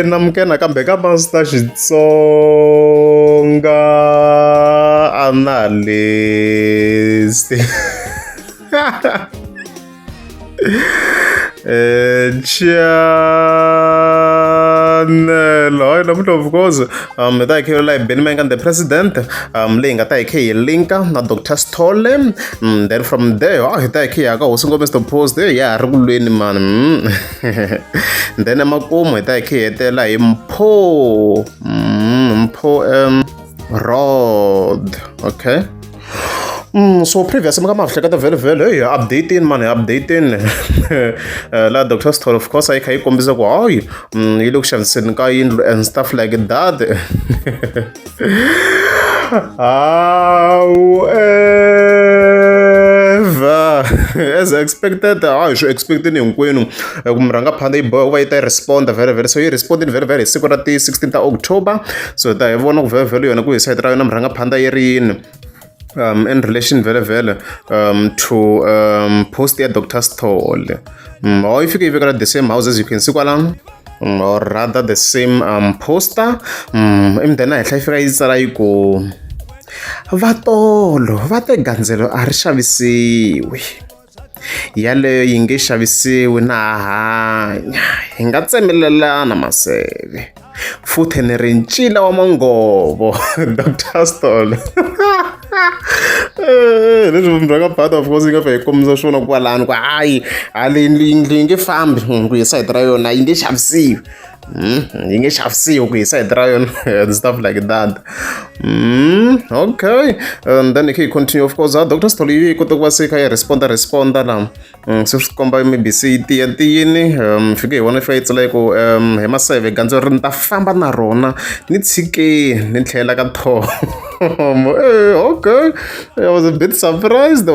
Namkena kambe ka Master Xitsonga analyst. Channel. Hi, of course. Da ke like Ben Mayengani the president. Linga ta ke linka na Dr Sithole. Then from there, ta ke ya ka usungo Mr post there ya regulweni man. Then amakumo ta ke etela Mpho. Mpho road. Okay. So previous mga mafika ta very updating man updating la Dr Sithole of course ay kay kombisa ko ay ilok shavisen ka Yindlu and stuff like that. However, as expected, I should expect yung kwenu kumranga phanda ibo wa ita respond very so you responded very security 16th October so da yevona ku very yona ku site ra yona mranga phanda yerini in relation very to post there Dr Sithole. Or if you got the same house as you can see or rather the same poster then I hlaya yi tsala yi ku vatolo va te gandzelo a ri xavisiwi yaleyo yi nge xavisiwi na hanya hi nga tsemelelana maseve futhi ni ri ncila wa mangovo Dr Sithole. Leswi mranga part of course nga fa hi kombisa swona kwalani ku hayi hali Yindlu nge fambi ku hi side ra yona yi nge xavisiwi yi nge xavisiwi ku hi side ra yona and stuff like that. Okay, and then he continue of course Dr Sithole yi kota ku va se kha yi responda la se swi komba maybe se yi tiyini fike hi vona fa yi tsala ku hi maseve gandzo ri ni ta famba na rona ni tshikeni ni tlhela ka thomo. Okay, I was a bit surprised.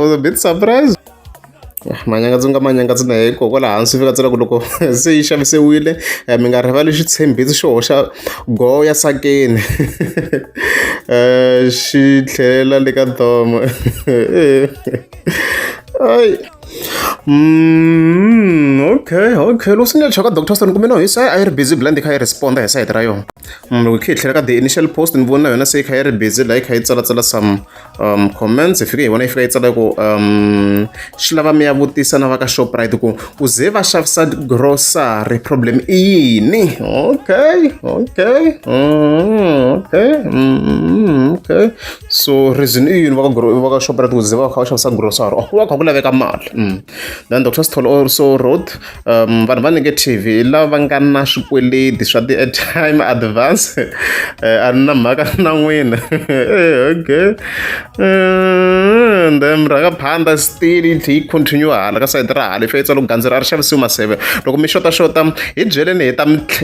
Manyangatsi na hikokwalaho hansi fika tsala ku loko se yi xavisiwile mi nga rivali xitshembisi xo hoxa go ya sakeni xi tlhelela le ka thomo. Okay loko swi nga choka Dr Sithole kumbe no hi sai a yi ri busy blend kha yi responda hi side ra yona loko kha hi tlhela ka the initial post ni vona yona se kha yi ri busy la yi kha yi tsala some comments hi fike hi vona yi fika yi tsala ku xi lava mi ya vutisa na va ka Shoprite ku ze va xavisa grocery problem i yini. Okay so reason i yini va ka Shoprite ku ze va kha va xavisa grocery va kha ku laveka mali. Then Dr Sithole also wrote vanhu va negative lava nga na swikweleti swa ti airtime advance a ni na mhaka na n'wina. Okay and then rhanga phanda still yi continue hala ka side ra hala fetsa loko gandzo ra ri xavisiwa maseve loko mi xota hi byeleni hi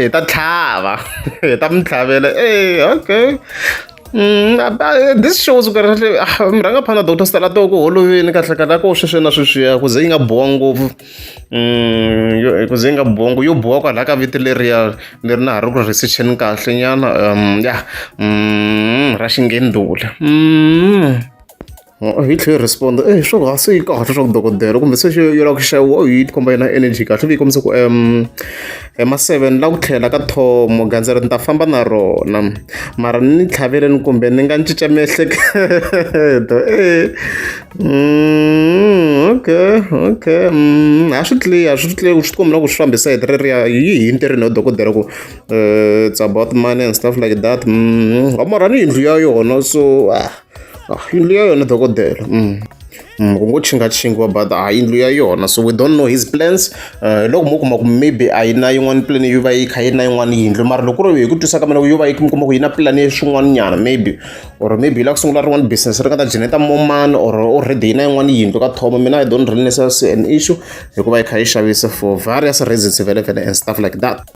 ta tlhava hi ta mi tlhavela. Okay this shows mranga phana Dr Sithole to ku holovini kahle ko sweswe na sweswiya ku ze yi nga boha ngopfu ku ze yi nga boha yo boha kwala ka viti leri na ha ri ku researcheni kahle nyana ra xingendula. Hi tlhela respond swo ka se yi kahle swa ku dokodela kumbe se yo la ku xaviwa yi komba yina energy kahle vi kombisa ku ma7 la ku tlhela ka thomo gandzo ri ni ta famba na rona mara ni tlhaveleni kumbe ni nga cinca miehleketo. Okay a swi clear ku swi kombela ku swi fambisa hi reriya yi hi ntirhweni wa dokodela ku it's about money and stuff like that. Mara ni Yindlu ya yona so Yindlu ya yona dokodela ku ngo chingawa but Yindlu ya yona so we don't know his plans. Loko mo kuma ku maybe a yi na yin'wana plan yo va yi kha yi na yin'wana Yindlu mara loko ro hi ku twisa ka mina yo va yi kuma ku yi na plan ya swin'wana nyana maybe yi la ku sungula rin'wana business ri nga ta generate more money or already yi na yin'wana Yindlu ka thomo. Mina I don't really necessarily an issue hikuva yi kha yi xavisa for various reasons and stuff like that.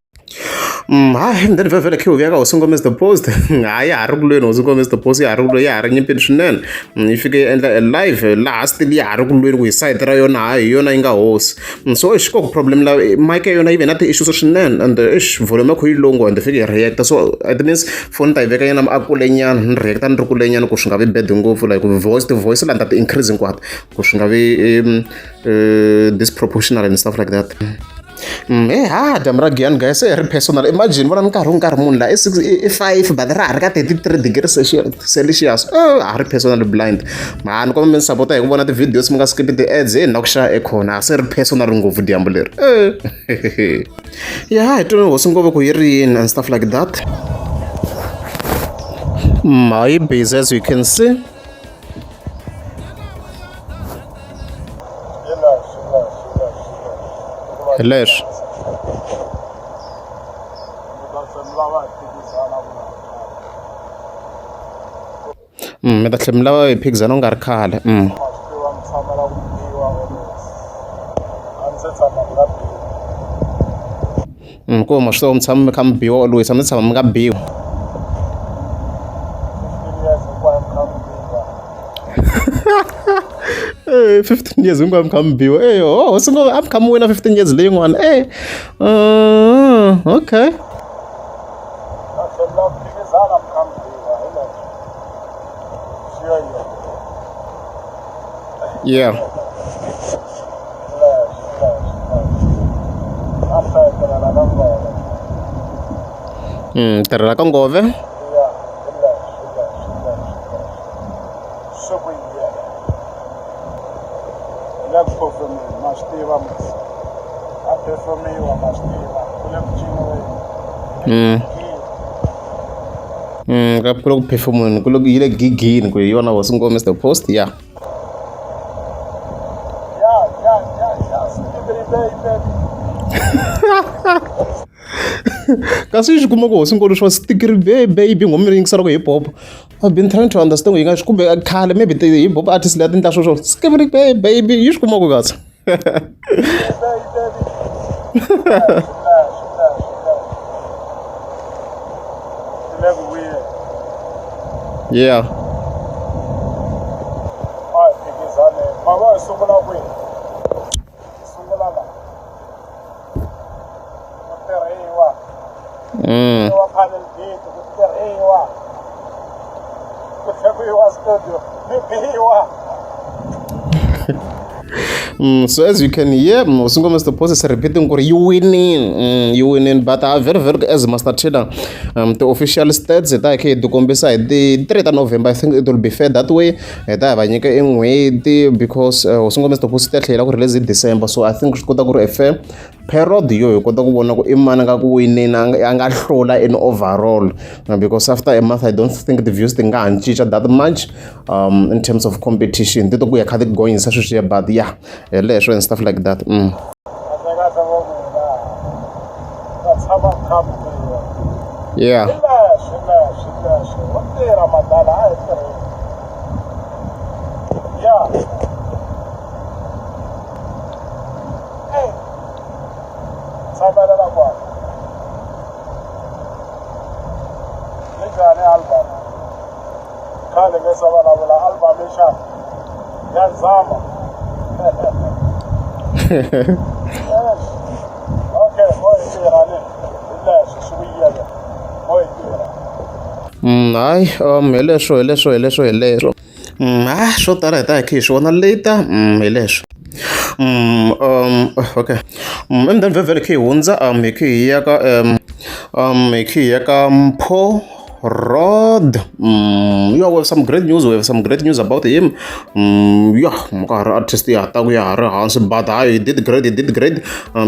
Hayi then vhele khe uvuyaka usungoma the post hayi ya ha ri ku lweni usungoma the post ya ha ri ku lweni ya ha ri nyimpini swinene yi fike yi endla live laha still ya ha ri ku lweni ku hi side ra yona hayi hi yona yi nga hosi so koku problem la mike ya yona yi ve na ti-issues swinene and volume ya kho yi longo and fike yi reacta so it means phone ta yi veka yena akulenyana ni reacta ni ri kulenyana ku swi nga vi bad ngopfu like ti-voice la ni ta ti-increase hinkwato ku swi nga vi disproportional and stuff like that dyambu ra giyani guys se ri personal imagine vona nkarhi munhu la i 5 but ra ha ri ka 33 degree celsius a ri personal blind ma ni komba mi ni sapota hi ku vona ti-videos mi nga skipi ti-ads na ku xava ekhona se ri personal ngopfu dyambu leri ya hi tweni hosi ngopfu ku yi ri yini and stuff like that yi busy as you can see leswi mi ta tlhela mi lava hi phikizana u nga ri khale ku ma swi tiva mi tshama mi kha mi biwa lwisa mi tshama mi nga biwi 15 years hinkwavo mi kha mi biwa hosi ngo a mi kha mi wina 15 years leyi yin'wana okay yeah tirhela ka ngove kulo ku performeni kulo yi le gigini ku hi yona hosi ngome the post ya kasi swi kuma ku hosi ngolo swa stikiri baby ngome ri yingisela ku hip hop I've been trying to understand ku yi nga swi kumbe khale maybe hip hop artist leya ti ndla swo skibiri baby yi swi kuma ku kasi yeah so as you can hear Musungoma Mr. Post is repeating you winning but very as Master Trader the official stats that I can do combine the 3rd of November I think it will be fair that way that I think in way because Musungoma Mr. Post tlhela ku release in December so I think swi kota ku ri fair period yo kota ku vona ku i mani nga ku winning anga hlola in overall because after a month I don't think the views they nga cinca that much in terms of competition tito ku ya kha going such a but yeah leswo and stuff like that yeah hayi hi leswo swo tala hi ta hi kha hi swi vona later hi leswo okay and then vhele kha hi hundza hi kha hi ya ka Mpho Rod we have some great news about him mukari artist ya ta ku ya ha ri hansi but he did great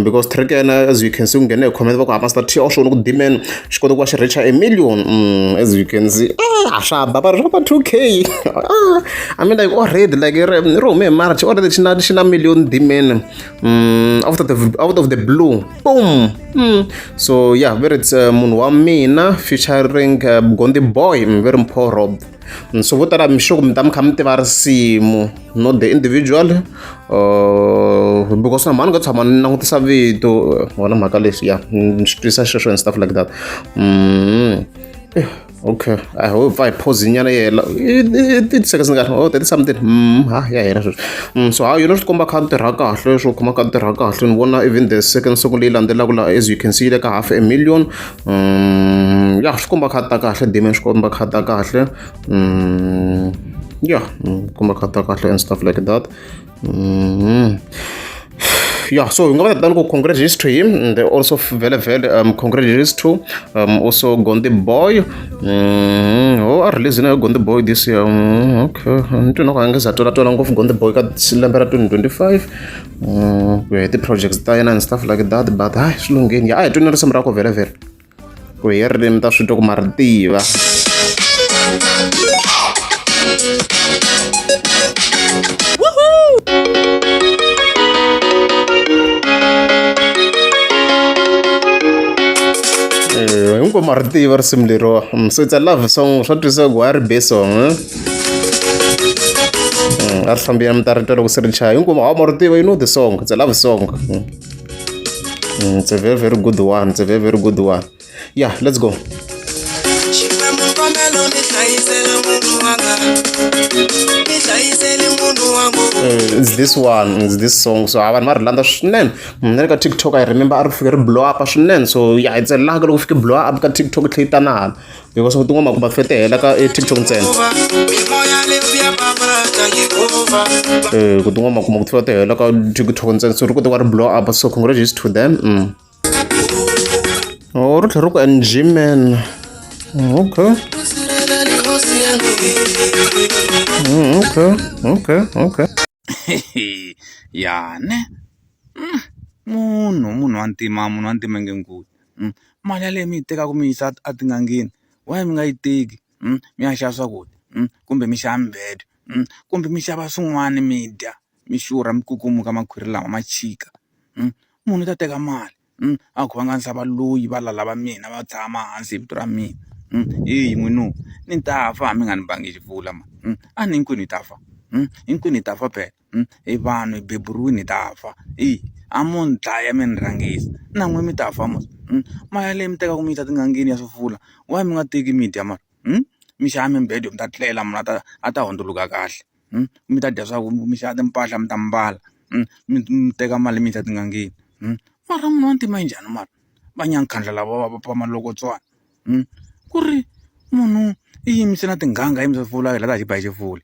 because Trekena as you can see ungene comment va ku Master T o swona ku dimen xi kota ku va xi reach 1 million as you can see a swa baba 2k I mean like already like ri hume March already xi na million dimen out of the blue boom so yeah very it's munhu wa mina featuring Gondi Boy very Mpho Rod so vo tala mi sure mi ta mi kha mi tiva risimu not the individual because na mani nga tshama ni langutisa vito wona mhaka leswi ya ni swi twisa sweswo and stuff like that. Okay, I hope I pause nyana yela 30 seconds nga 30 something ya hela sweswo. So how you know swi komba kha tirha kahle swo khoma kha tirha kahle ni vona even the second song leyi landzelaka la as you can see like 500,000 ya swi komba kha ta kahle demand swi komba kha ta kahle yeah komba kha ta kahle and stuff like that. Yeah, so we have to congratulations to him. And also very congratulations to also Gonde Boy. I released Gonde Boy this year. Okay, I don't know how long of Gonde Boy got December 2025. We had the projects dying and stuff like that, but yeah, I don't know some rock very. We hear them that should talk Martiva. Martiva similero. So it's a love song. What is a war based song? Arfambiam Tartar was Richard. Martiva, you know the song. It's a love song. It's a very good one. It's a very good one. Yeah, let's go. It's this one, it's this song. So I want to learn the TikTok. I remember I figure blow up a so yeah, it's a lag of blow up a TikTok later now because of the woman but fete like a TikTok good woman come fete like a TikTok so good to blow up so congratulations to them. Oh, look and Jim man. Okay. Okay. Ya ne munhu wa ntima ngenkulu mali ya leyi mi yi tekaka mi yisa atingangeni why mi nga yi teki mi ya xava swakudya kumbe mi xava mibedo kumbe mi xava swin'wana mi dya mi xurha mi kukumuka makhwiri lama ma chika munhu u ta teka mali a khovanganisa valoyi va lava mina va tshama hansi hi vito ra mina heyi n'winu ni ta fa mi nga ni bangi xivula a ni hinkwenu hi ta fa hinkwenu hi ta fa phela hi vanhu hi beburiwini hi ta fa a mo ni dlaya mi ni rhangisa na n'we mi ta fa mos mali leyi mi tekaka mi yisa tingangeni ya swifula why mi nga teki mi dya mara mi xava mibedo mi ta tlela munhu a ta hundzuluka kahle mi ta dya swakudya mi xava timpahla mi ta mbala mi teka mali mi yisa tingangeni mara munhu wa ntima yi njhani mara va nyankhandla lava va malokotswana ku ri munhu i yimise na tinghanga yi mi swifula hi la ta xiba hi xifula